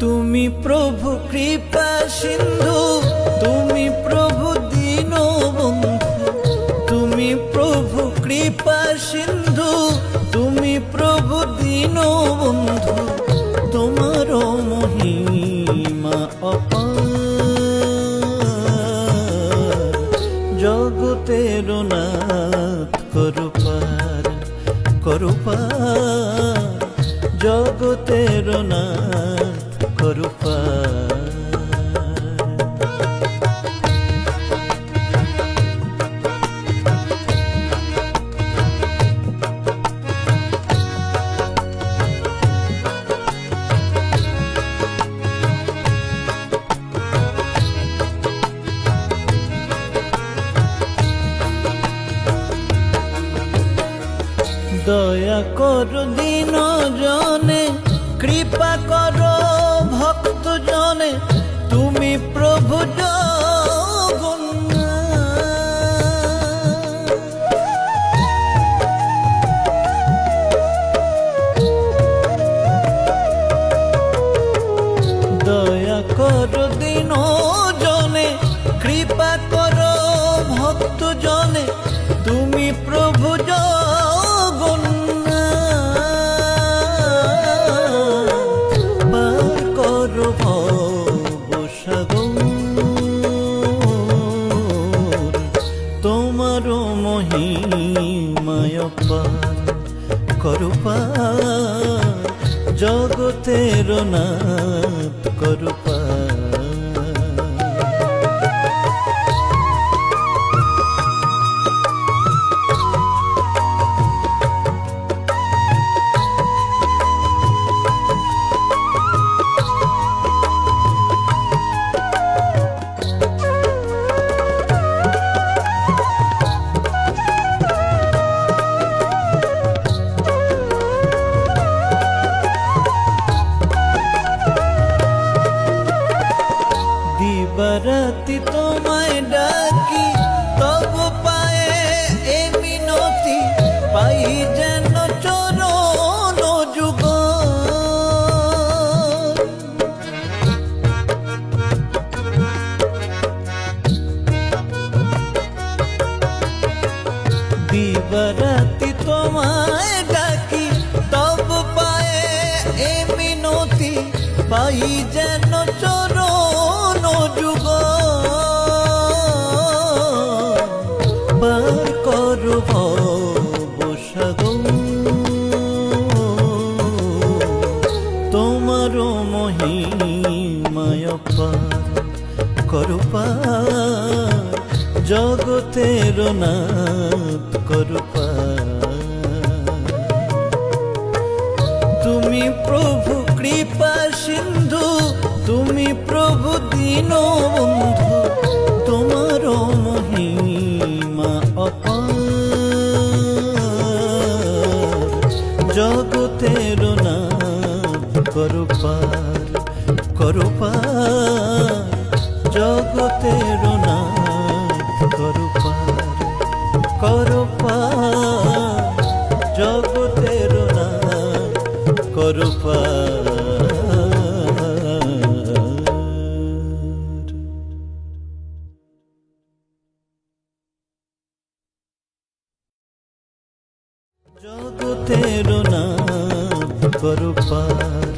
তুমি প্রভু কৃপা সিন্ধু, তুমি প্রভু দীনবন্ধু, তুমি প্রভু কৃপা সিন্ধু, তুমি প্রভু দীনবন্ধু, তোমার মহিমা অপার, জগতের নাথ করো পার, করো পার, জগতের নাথ করো পার। দয়া করো দীন জনে, কৃপা করো ভক্ত জনে, তুমি প্রভু জগন্নাথ। দয়া করো দীন জনে, কৃপা করো ভক্ত জনে, তুমি প্রভু তোমার মহিমায় পার, করো পার, জগতের নাথ করো পার। দিবারাতি তোমায় ডাকি, তব পায়ে এ মিনতি, পাই যেন চরণ যুগল। দিবারাতি তোমায় ডাকি, তব পায়ে এ মিনতি, পাই যেন চরণ যুগল। পার করো ভবসাগর, তোমার মহিমায় পার, করো পার, জগতের নাথ করো পার। তুমি প্রভু কৃপা সিন্ধু, তুমি প্রভু দীনবন্ধু, তোমার মহিমা অপার, জগতের নাথ করো পার, করো পার, জগতের নাথ করো পার, করো পার, জগতের নাথ করো পার। জগতের নাথ করো পার,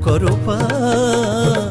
করো পার,